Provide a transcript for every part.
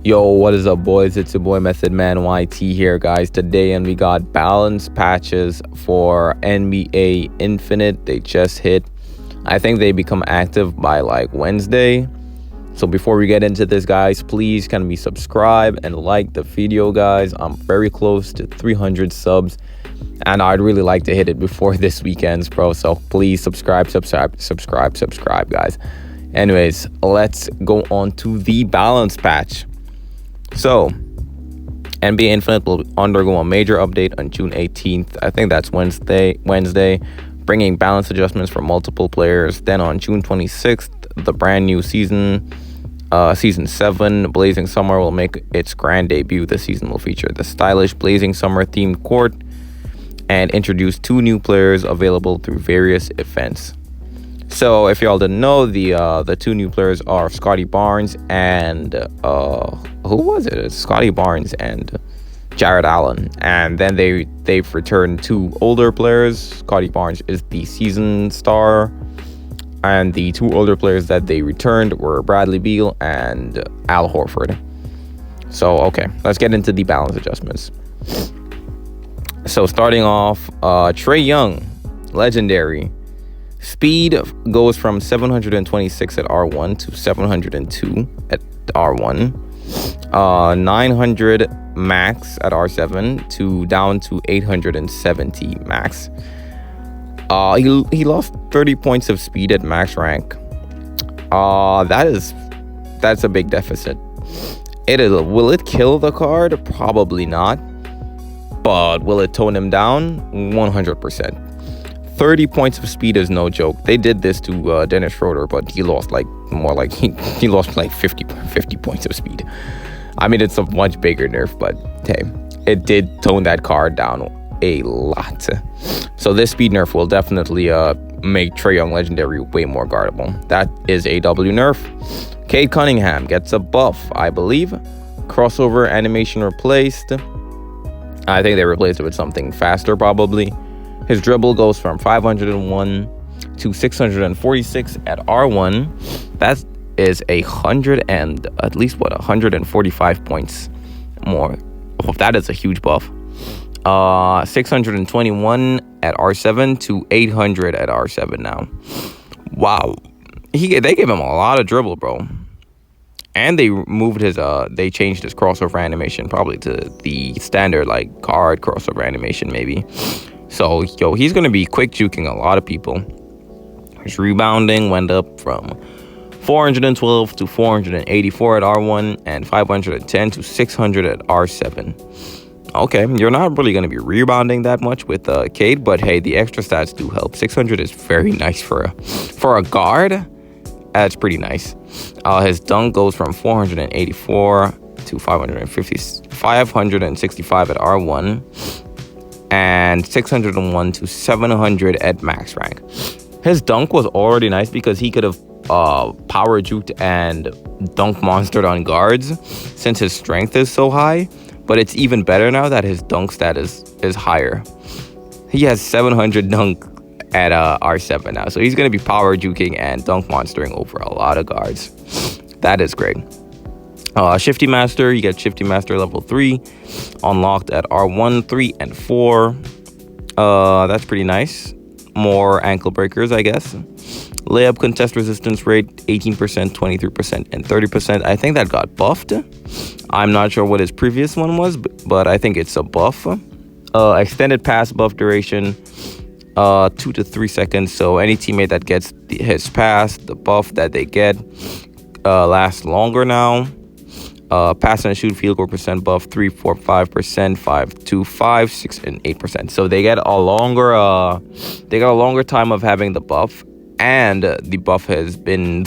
Yo, what is up, boys? It's your boy Method Man YT here, guys. Today, and we got balance patches for NBA Infinite. They just hit. I think they become active by like Wednesday. So before we get into this, guys, please can we subscribe and like the video, guys. I'm very close to 300 subs, and I'd really like to hit it before this weekend's, bro. So please subscribe, guys. Anyways, let's go on to the balance patch. So, NBA Infinite will undergo a major update on June 18th. I think that's Wednesday, bringing balance adjustments for multiple players. Then on June 26th, the brand new season 7, Blazing Summer, will make its grand debut. The season will feature the stylish Blazing Summer themed court and introduce 2 new players available through various events. So, if y'all didn't know, the 2 new players are Scottie Barnes and who was it? It's Scottie Barnes and Jared Allen. And then they've returned 2 older players. Scottie Barnes is the season star, and the 2 older players that they returned were Bradley Beal and Al Horford. So, okay, let's get into the balance adjustments. So, starting off, Trae Young, legendary. Speed goes from 726 at R1 to 702 at R1. 900 max at R7 to down to 870 max. He lost 30 points of speed at max rank. That's a big deficit. Will it kill the card? Probably not. But will it tone him down? 100%. 30 points of speed is no joke. They did this to Dennis Schroeder, but he lost like 50 points of speed. I mean, it's a much bigger nerf, but hey, it did tone that card down a lot. So this speed nerf will definitely make Trae Young legendary way more guardable. That is a W nerf. Cade Cunningham gets a buff, I believe. Crossover animation replaced. I think they replaced it with something faster, probably. His dribble goes from 501 to 646 at R1. That is 145 points more. Oh, that is a huge buff. 621 at R7 to 800 at R7 now. Wow. They gave him a lot of dribble, bro. And they moved they changed his crossover animation probably to the standard like card crossover animation maybe. So, he's going to be quick juking a lot of people. His rebounding went up from 412 to 484 at R1 and 510 to 600 at R7. Okay, you're not really going to be rebounding that much with Cade, but hey, the extra stats do help. 600 is very nice for a guard. That's pretty nice. His dunk goes from 484 to 565 at R1. And 601 to 700 at max rank. His dunk was already nice because he could have power juked and dunk monstered on guards since his strength is so high. But it's even better now that his dunk status is higher. He has 700 dunk at R7 now. So he's going to be power juking and dunk monstering over a lot of guards. That is great. Shifty Master, you get Shifty Master level 3 unlocked at R1, 3, and 4. That's pretty nice. More ankle breakers, I guess. Layup contest resistance rate 18%, 23%, and 30%. I think that got buffed. I'm not sure what his previous one was, but I think it's a buff. Extended pass buff duration 2 to 3 seconds. So any teammate that gets his pass, the buff that they get lasts longer now. Pass and shoot field goal percent buff 3, 4, 5%, 5, 2, 5, 6, and 8%. So they get a longer time of having the buff, and the buff has been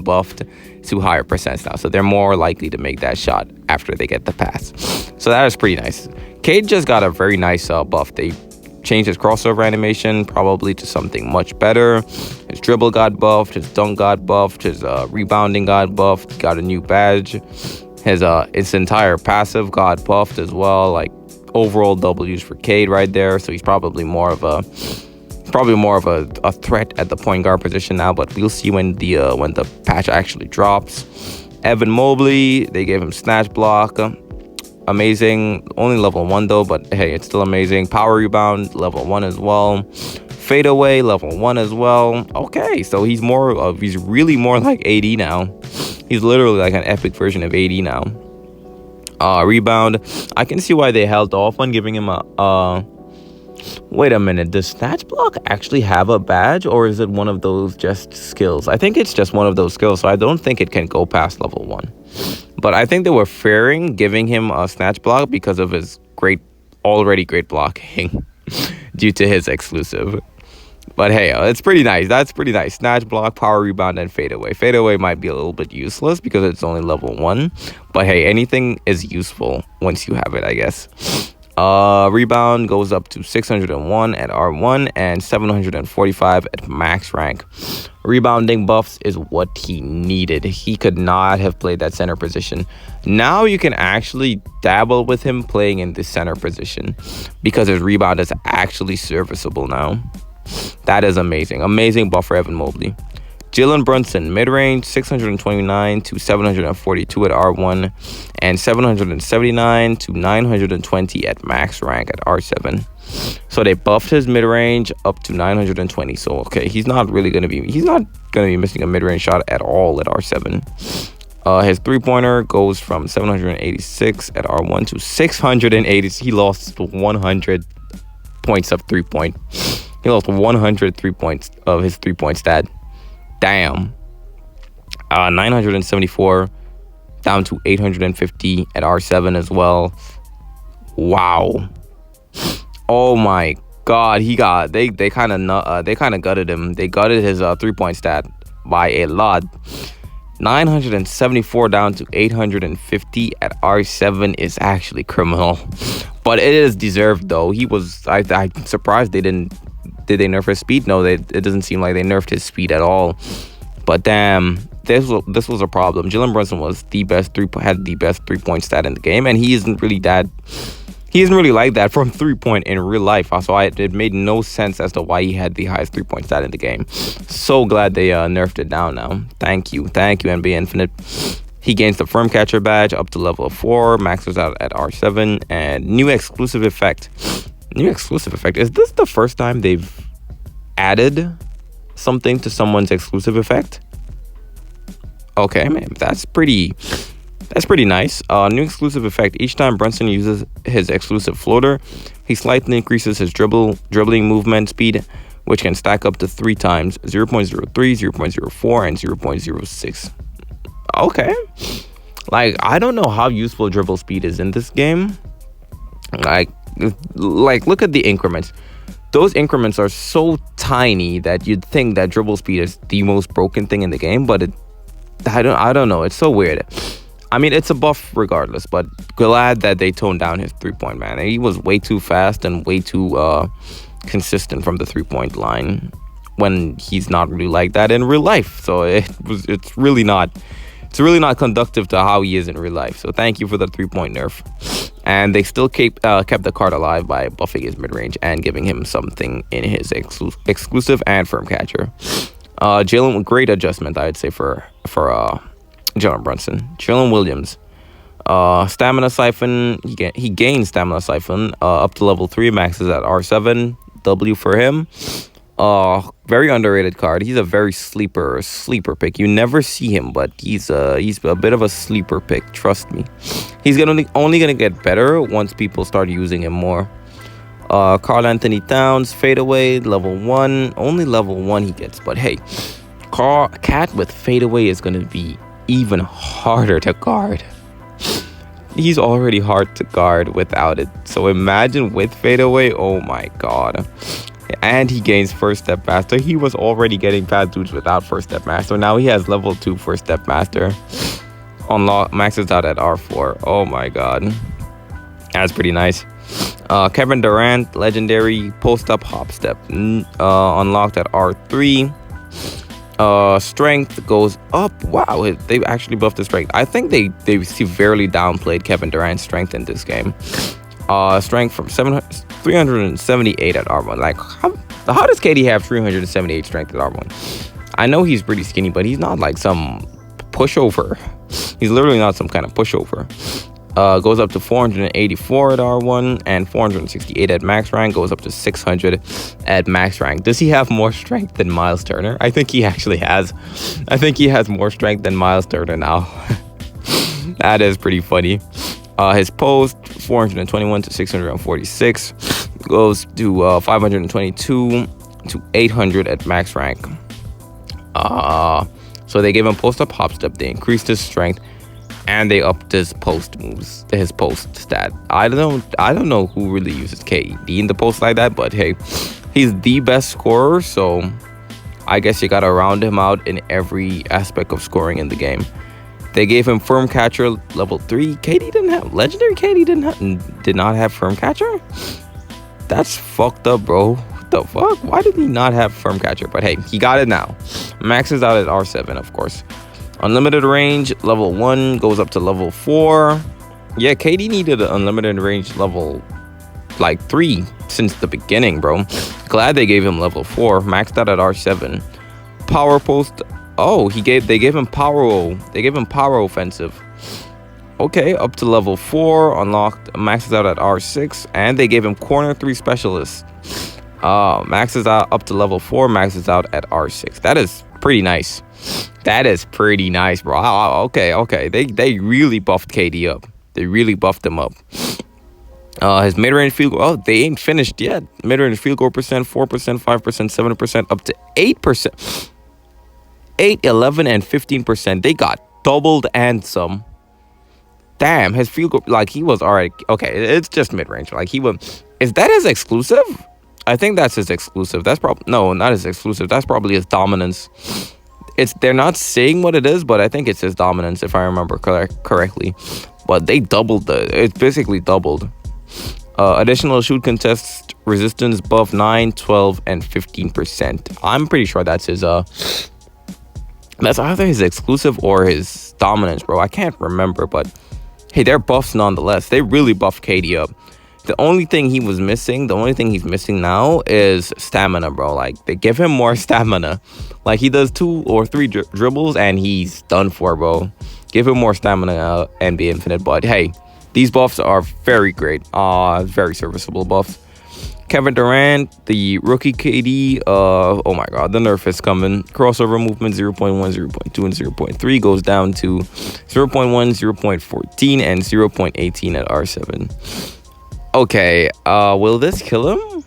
buffed to higher percents now. So they're more likely to make that shot after they get the pass. So that is pretty nice. Cade just got a very nice buff. They changed his crossover animation probably to something much better. His dribble got buffed, his dunk got buffed, his rebounding got buffed, he got a new badge. His entire passive got buffed as well. Like overall W's for Cade right there. So he's probably more of a threat at the point guard position now, but we'll see when the patch actually drops. Evan Mobley, they gave him snatch block. Amazing. Only level 1 though, but hey, it's still amazing. Power rebound, level 1 as well. Fadeaway, level 1 as well. Okay, so he's really more like AD now. He's literally like an epic version of AD now. Rebound. I can see why they held off on giving him a wait a minute, does snatch block actually have a badge, or is it one of those just skills? I think it's just one of those skills, so I don't think it can go past level 1. But I think they were fairing giving him a snatch block because of his already great blocking due to his exclusive. But hey, it's pretty nice. That's pretty nice. Snatch block, power rebound, and fadeaway. Fadeaway might be a little bit useless because it's only level 1. But hey, anything is useful once you have it, I guess. Rebound goes up to 601 at R1 and 745 at max rank. Rebounding buffs is what he needed. He could not have played that center position. Now you can actually dabble with him playing in the center position because his rebound is actually serviceable now. That is amazing. Amazing buff for Evan Mobley. Jaylen Brunson, mid-range, 629 to 742 at R1 and 779 to 920 at max rank at R7. So they buffed his mid-range up to 920. So okay, he's not going to be missing a mid-range shot at all at R7. His three-pointer goes from 786 at R1 to 680. He lost 100 points of three-point. He lost 103 points of his three-point stat. Damn. 974 down to 850 at R7 as well. Wow. Oh my god, they kind of gutted him. They gutted his 3-point stat by a lot. 974 down to 850 at R7 is actually criminal. But it is deserved though. I'm surprised they didn't. Did they nerf his speed? No, it doesn't seem like they nerfed his speed at all. But damn, this was a problem. Jaylen Brunson had the best 3-point stat in the game, and he isn't really like that from 3-point in real life. So it made no sense as to why he had the highest 3-point stat in the game. So glad they nerfed it down now. Thank you, NBA Infinite. He gains the firm catcher badge up to level 4, maxes out at R7, and new exclusive effect. Is this the first time they've added something to someone's exclusive effect? Okay, man, that's pretty nice. New exclusive effect. Each time Brunson uses his exclusive floater, he slightly increases his dribbling movement speed, which can stack up to 3 times: 0.03, 0.04, and 0.06. Okay. Like, I don't know how useful dribble speed is in this game. Like look at the increments. Those increments are so tiny that you'd think that dribble speed is the most broken thing in the game, but I don't know. It's so weird. I mean, it's a buff regardless, but glad that they toned down his 3-point, man. He was way too fast and way too consistent from the 3-point line when he's not really like that in real life. So it's really not conducive to how he is in real life. So thank you for the 3-point nerf. And they still kept the card alive by buffing his mid-range and giving him something in his exclusive and firm catcher. Jaylen, great adjustment, I'd say, for Jaylen Brunson. Jalen Williams. Stamina Siphon. He gains Stamina Siphon up to level 3, maxes at R7. W for him. Very underrated card. He's a very sleeper pick. You never see him, but he's a bit of a sleeper pick. Trust me. He's only gonna get better once people start using him more. Karl Anthony Towns, fadeaway, level 1. Only level 1 he gets, but hey, Cat with fadeaway is gonna be even harder to guard. He's already hard to guard without it. So imagine with fadeaway. Oh my god. And he gains first step master. He was already getting past dudes without first step master. Now he has level 2 first step master. Maxes out at R4. Oh my god. That's pretty nice. Kevin Durant, legendary post up hop step. Unlocked at R3. Strength goes up. Wow, they actually buffed the strength. I think they severely downplayed Kevin Durant's strength in this game. Strength from 378 at R1. Like, how does Cade have 378 strength at R1? I know he's pretty skinny, but he's not like some pushover. He's literally not some kind of pushover. Goes up to 484 at R1 and 468 at max rank. Goes up to 600 at max rank. Does he have more strength than Miles Turner? I think he actually has. I think he has more strength than Miles Turner now. That is pretty funny. His post, 421 to 646. Goes to 522 to 800 at max rank. So they gave him post-up hop step. They increased his strength. And they upped his post moves, his post stat. I don't know who really uses KD in the post like that, but hey, he's the best scorer, so I guess you gotta round him out in every aspect of scoring in the game. They gave him firm catcher level 3. KD didn't have legendary. KD did not have firm catcher. That's fucked up, bro. What the fuck? Why did he not have firm catcher? But hey, he got it now. Maxes out at R7, of course. Unlimited range, level 1 goes up to level 4. Yeah, KD needed an unlimited range level like 3 since the beginning, bro. Glad they gave him level 4. Maxed out at R7. Power post. Oh, they gave him power. They gave him power offensive. Okay, up to level 4. Unlocked. Maxes out at R6. And they gave him corner 3 specialist. Maxes out up to level 4. Maxes out at R6. That is pretty nice. That is pretty nice, bro. Okay. They really buffed KD up. They really buffed him up. His mid-range field goal. Oh, they ain't finished yet. Mid-range field goal percent, 4%, 5%, 7%, up to 8%. 8, 11, and 15%. They got doubled and some. Damn, his field goal, like, he was already... Okay, it's just mid-range. Like, he was... Is that his exclusive? I think that's his exclusive. That's probably... No, not his exclusive. That's probably his dominance. They're not saying what it is, but I think it's his dominance, if I remember correctly. But they doubled it's basically doubled. Additional shoot contest resistance buff 9, 12, and 15%. I'm pretty sure that's his that's either his exclusive or his dominance, bro. I can't remember, but hey, they're buffs nonetheless. They really buffed KD up. The only thing he's missing now is stamina, bro. Like, they give him more stamina. Like, he does 2 or 3 dribbles and he's done for, bro. Give him more stamina and be infinite. But hey, these buffs are very great. Very serviceable buffs. Kevin Durant, the rookie KD. Oh my god, the nerf is coming. Crossover movement 0.1, 0.2, and 0.3 goes down to 0.1, 0.14, and 0.18 at R7. Okay, will this kill him?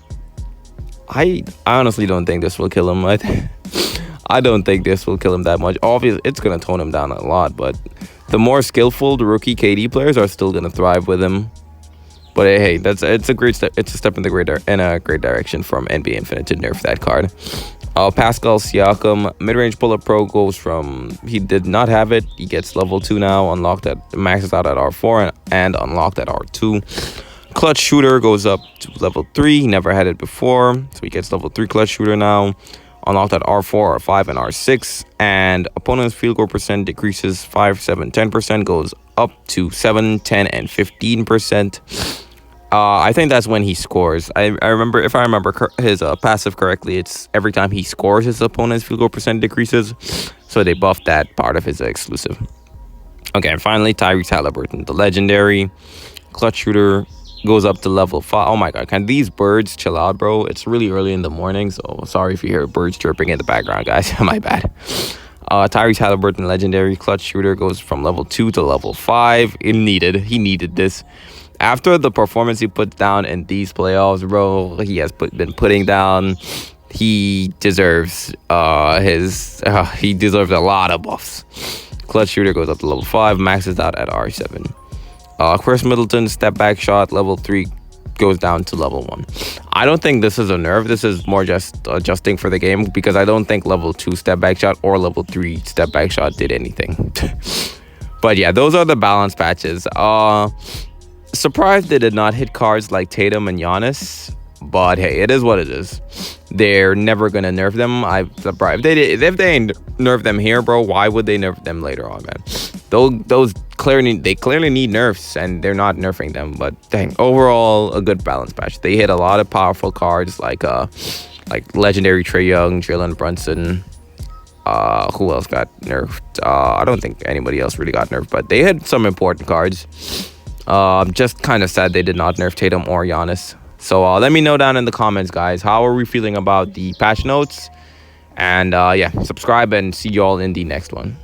I honestly don't think this will kill him. I don't think this will kill him that much. Obviously, it's going to tone him down a lot, but the more skillful the rookie KD players are still going to thrive with him. But hey, it's a great step. It's a step in a great direction from NBA Infinite to nerf that card. Pascal Siakam, mid-range pull-up pro goes from... He did not have it. He gets level 2 now, maxes out at R4 and unlocked at R2. Clutch shooter goes up to level 3. He never had it before, so he gets level 3 clutch shooter now. Unlocked at R4, R5, and R6. And opponent's field goal percent decreases 5, 7, 10%. Goes up to 7, 10, and 15%. I think that's when he scores. I remember, if I remember his passive correctly, it's every time he scores, his opponent's field goal percent decreases. So they buffed that part of his exclusive. Okay, and finally, Tyrese Halliburton, the legendary clutch shooter, goes up to level 5. Oh my god, can these birds chill out, bro? It's really early in the morning, so sorry if you hear birds chirping in the background, guys. My bad. Tyrese Halliburton, legendary clutch shooter, goes from level 2 to level 5. He needed this. After the performance he put down in these playoffs, bro, he has been putting down. He deserves he deserves a lot of buffs. Clutch shooter goes up to level 5, maxes out at R7. Chris Middleton, step back shot, level 3 goes down to level 1. I don't think this is a nerf. This is more just adjusting for the game, because I don't think level 2 step back shot or level 3 step back shot did anything. But yeah, those are the balance patches. Surprised they did not hit cards like Tatum and Giannis, but hey, it is what it is. They're never gonna nerf them. I'm surprised if they nerf them here, bro. Why would they nerf them later on, man? Those clearly need nerfs, and they're not nerfing them. But dang, overall a good balance patch. They hit a lot of powerful cards like legendary Trae Young, Jaylen Brunson, Who else got nerfed? I don't think anybody else really got nerfed, but they had some important cards. Just kind of sad they did not nerf Tatum or Giannis. So let me know down in the comments, guys. How are we feeling about the patch notes? And yeah, subscribe and see you all in the next one.